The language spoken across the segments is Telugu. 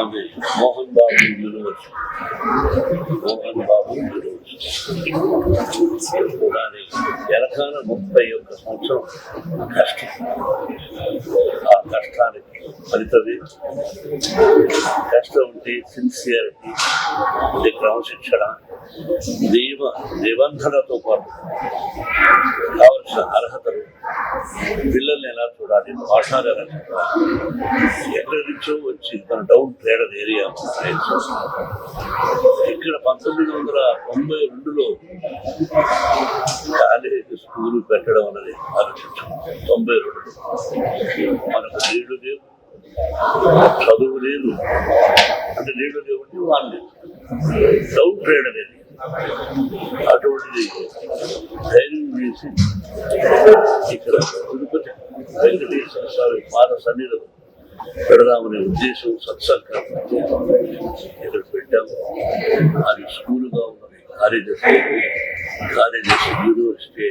అది మోహన్ బాబు యూనివర్సిటీ. దాని వెనకాల 31 సంవత్సరం కష్టం. ఆ కష్టానికి ఫలితమే కష్టం ఉంటే సిన్సియారిటీ, ఇది క్రమశిక్షణ, నిబంధనలతో పాటు కావలసిన అర్హతలు, పిల్లల్ని ఎలా చూడాలి, పాఠాలు ఎలా చూడాలి, ఎక్కడి నుంచో వచ్చి మన డౌన్ ట్రేడర్ ఏరియా ఇక్కడ 1992లో కాలేజీ స్కూల్ పెట్టడం అనేది ఆలోచించాం. 92లో మనకు నీళ్లు లేవు, చదువు లేదు, అంటే నీళ్లు లేవంటే వాళ్ళు డౌన్ ట్రేడ్ అనేది. అటువంటిది ధైర్యం చేసి ఇక్కడ తిరుపతి వెంకటేశ్వర స్వామి పాద సన్నిధిలో పెడదామనే ఉద్దేశం, సత్సంకల్పంతో ఇక్కడ పెట్టాము. అది స్కూలుగా ఉన్నది, కాలేజెస్ యూనివర్సిటీ.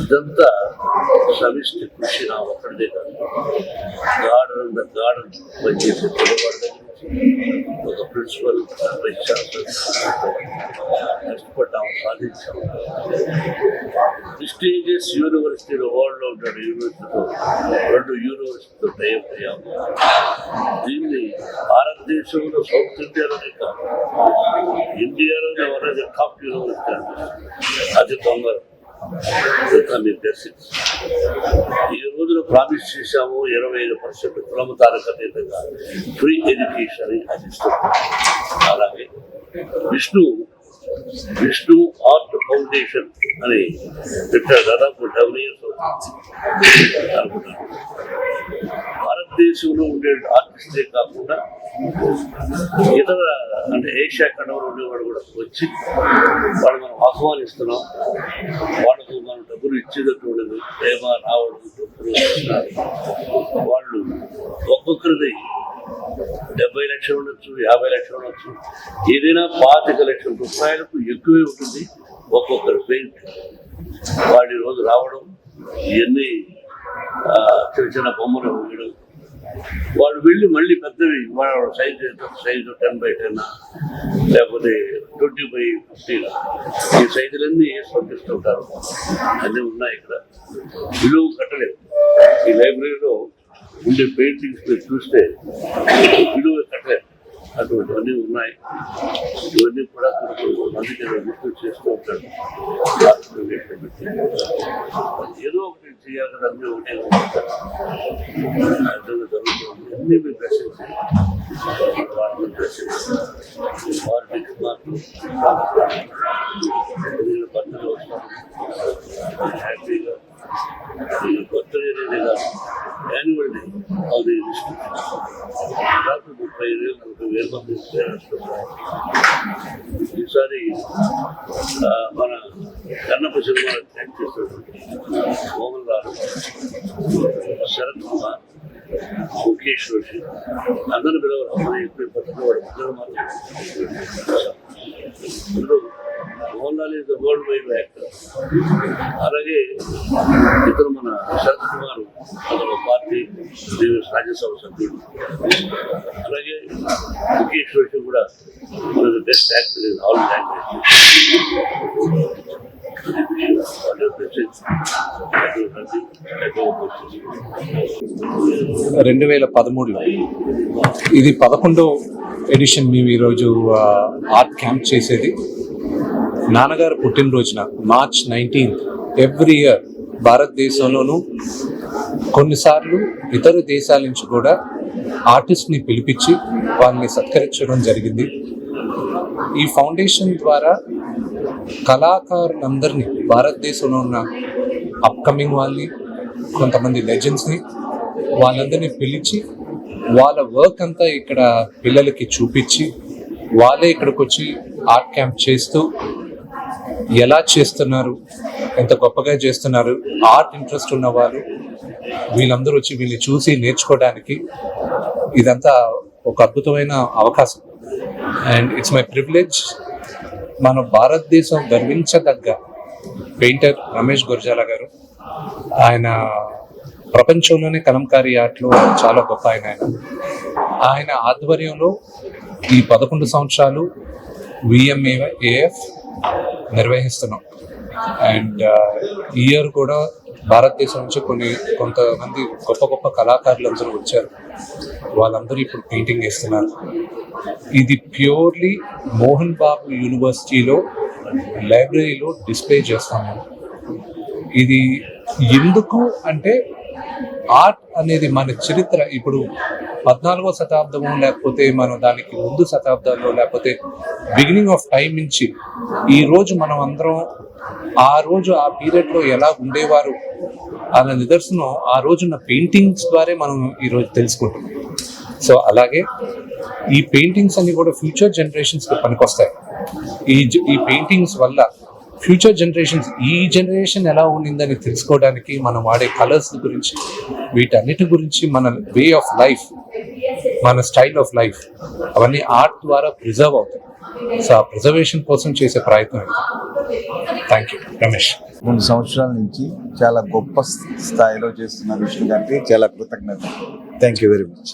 ఇదంతా సమిష్టి కృషి నా ఒక్కడిదే కాదు. గార్డెన్ పనిచేసే పిల్లవాడి ఒక ప్రిన్సిపల్, వైస్ ఛాన్సలర్ కష్టపడ్డాము, సాధించాము. ప్రెస్టీజియస్ యూనివర్సిటీలో వరల్డ్లో ఉన్న యూనివర్సిటీతో 2 యూనివర్సిటీతో టైప్ అయ్యాము. దీన్ని భారతదేశంలో సౌత్ ఇండియాలోనే కాదు, ఇండియాలోనే ఎవరైనా టాప్ యూనివర్సిటీ అతి తొందర. ఈ రోజున ప్రామిస్ చేశాము 25% కులమతాలకు అతీతంగా ఫ్రీ ఎడ్యుకేషన్ అందిస్తున్నాం. అలాగే విష్ణు ఆర్ట్ ఫౌండేషన్ అని పెట్టారు. దాదాపు 7 years అనుకుంటాను. భారతదేశంలో ఉండే ఆర్టిస్టే కాకుండా ఇతర అంటే ఏషియా ఖండంలో ఉండేవాడు కూడా వచ్చి వాళ్ళు మనం ఆహ్వానిస్తున్నాం. వాళ్ళకు మనం డబ్బులు ఇచ్చేటట్టు ఉండదు, ప్రేమ రావడం, వాళ్ళు ఒక్కొక్కరిది 70 లక్షలు ఉండొచ్చు, 50 లక్షలు ఉండొచ్చు, ఏదైనా 25 లక్షల రూపాయలకు ఎక్కువే ఉంటుంది ఒక్కొక్కరి పెయింట్. వాడి రోజు రావడం, ఇవన్నీ చిన్న చిన్న బొమ్మలు వేయడం, వాళ్ళు వెళ్ళి మళ్ళీ పెద్దవి వాళ్ళ సైజు 10x10 లేకపోతే 20x50 ఈ సైజులన్నీ పంపిస్తుంటారు. అన్నీ ఉన్నాయి ఇక్కడ, విలువ కట్టలేదు. ఈ లైబ్రరీలో ఉండే పెయింటింగ్స్ మీరు చూస్తే విలువ కట్టలేదు, అటువంటివన్నీ ఉన్నాయి. ఇవన్నీ కూడా మందికి విజిట్ చేస్తూ ఉంటాడు. ఏదో ఒకటి చేయాలి కదా, అన్నీ ఒకటే జరుగుతుంది. అన్నీ మీరు ప్రశ్నించి పాలిటిక్స్ మాత్రం బట్టలు వస్తాను హ్యాపీగా. కొత్త అనేది కాదు, యాన్యువల్ డే ఆల్ ది దాదాపు 35,000-40,000 మంది ఈసారి మన కన్నప్ప సినిమా యాక్ట్ చేస్తున్నటువంటి మోహన్ రావు, శరత్ కుమార్, ముఖేష్ రోషి అందరూ పిలవరు. ఎప్పుడు పద్ధతి వాడు పిల్లలు మాత్రం. అందులో Mohan Lal is the world wide actor. అలాగే ఇతను మన శరత్ కుమార్ అతను పార్టీ రాజ్యసభ సభ్యుడు. అలాగే ముఖేష్ రోషి కూడా best actor in all language. 2013లో ఇది 11వ ఎడిషన్. మేము ఈరోజు ఆర్ట్ క్యాంప్ చేసేది నాన్నగారు పుట్టినరోజున March 19th. ఎవ్రీ ఇయర్ భారతదేశంలోనూ కొన్నిసార్లు ఇతర దేశాల నుంచి కూడా ఆర్టిస్ట్ని పిలిపించి వాళ్ళని సత్కరించడం జరిగింది. ఈ ఫౌండేషన్ ద్వారా కళాకారులందరినీ, భారతదేశంలో ఉన్న అప్కమింగ్ వాళ్ళని, కొంతమంది లెజెండ్స్ని, వాళ్ళందరినీ పిలిచి వాళ్ళ వర్క్ అంతా ఇక్కడ పిల్లలకి చూపించి వాళ్ళే ఇక్కడికి వచ్చి ఆర్ట్ క్యాంప్ చేస్తూ ఎలా చేస్తున్నారు, ఎంత గొప్పగా చేస్తున్నారు, ఆర్ట్ ఇంట్రెస్ట్ ఉన్న వాళ్ళు వీళ్ళందరూ వచ్చి వీళ్ళని చూసి నేర్చుకోవడానికి ఇదంతా ఒక అద్భుతమైన అవకాశం. And it's my privilege. మన భారతదేశం గర్వించదగ్గ పెయింటర్ రమేష్ గురజాల గారు, ఆయన ప్రపంచంలోనే కలంకారీ ఆర్ట్లో చాలా గొప్ప ఆయన. ఆయన ఆధ్వర్యంలో ఈ 11 సంవత్సరాలు విఎంఏఎఫ్ నిర్వహిస్తున్నాం. అండ్ ఈ ఇయర్ కూడా భారతదేశం నుంచి కొంతమంది గొప్ప గొప్ప కళాకారులు అందరూ వచ్చారు. వాళ్ళందరూ ఇప్పుడు పెయింటింగ్ వేస్తున్నారు. ఇది ప్యూర్లీ మోహన్ బాబు యూనివర్సిటీలో లైబ్రరీలో డిస్ప్లే చేస్తాము. ఇది ఎందుకు అంటే ఆర్ట్ అనేది మన చరిత్ర, ఇప్పుడు 14వ శతాబ్దము లేకపోతే మనం దానికి ముందు శతాబ్దాల్లో లేకపోతే బిగినింగ్ ఆఫ్ టైం నుంచి ఈ రోజు మనం అందరం ఆ రోజు ఆ పీరియడ్లో ఎలా ఉండేవారు అన్న నిదర్శనం ఆ రోజున్న పెయింటింగ్స్ ద్వారా మనం ఈరోజు తెలుసుకుంటున్నాం. సో అలాగే ఈ పెయింటింగ్స్ అన్ని కూడా ఫ్యూచర్ జనరేషన్స్కి పనికొస్తాయి. ఈ పెయింటింగ్స్ వల్ల ఫ్యూచర్ జనరేషన్స్ ఈ జనరేషన్ ఎలా ఉండిందని తెలుసుకోవడానికి మనం వాడే కలర్స్ గురించి, వీటన్నిటి గురించి, మన వే ఆఫ్ లైఫ్, మన స్టైల్ ఆఫ్ లైఫ్ అవన్నీ ఆర్ట్ ద్వారా ప్రిజర్వ్ అవుతాయి. సో ఆ ప్రిజర్వేషన్ కోసం చేసే ప్రయత్నం ఇది. Thank you. రమేష్. 3 సంవత్సరాల నుంచి చాలా గొప్ప స్థాయిలో చేస్తున్న విష్ణు గారికి చాలా కృతజ్ఞత. Thank you very much.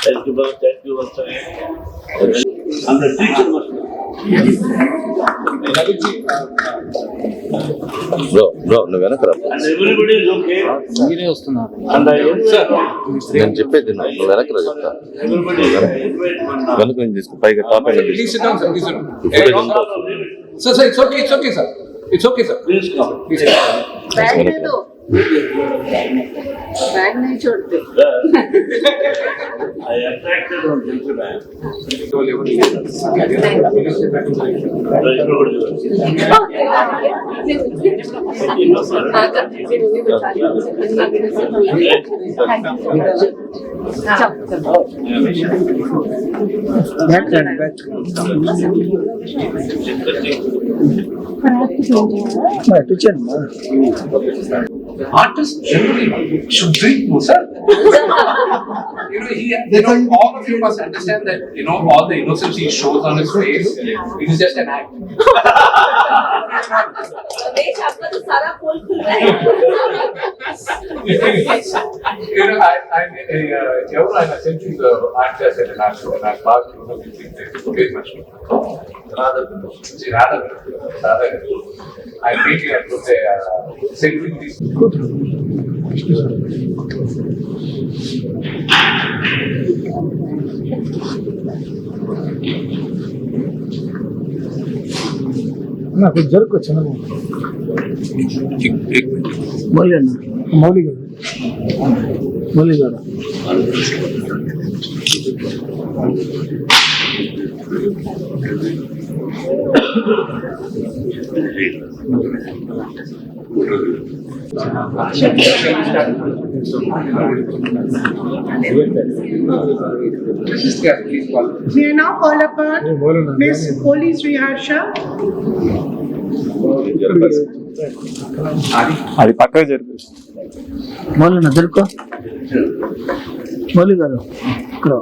Thank you, Bob. Thank you once again. And the teacher must know. Bro నువ్వు వెనకరా. And everybody is okay. మీరే వస్తున్నారు. And I invite నేను చెప్పేది నువ్వు వెనకరా చెప్తా. everybody invite one. వెనక నేను తీసుకో, పైగా టాప్ అయినా Please sit down, sir. Please sit down. Footage అంతా Sir, it's okay. It's okay, sir. It's okay, sir. Please come. Please come. Bag दे दो, बैग नहीं छोड़ते. I attracted one gentleman. Artists generally should drink more, sir. All of you must understand that, all the innocence he shows on his face, it is just an act. देश आपका तो सारा पोल खुल रहा है. I'm essentially the actor and I love very much. Rather, I think I put a celebrity. నాకు జరుకోవచ్చు మౌలి అన్న మౌలి గారు We are now call upon Miss Poli Sriharsha. అది పక్కగా జరిపి మౌలి అన్న జరుకో మౌలి గారు ఇక్కడ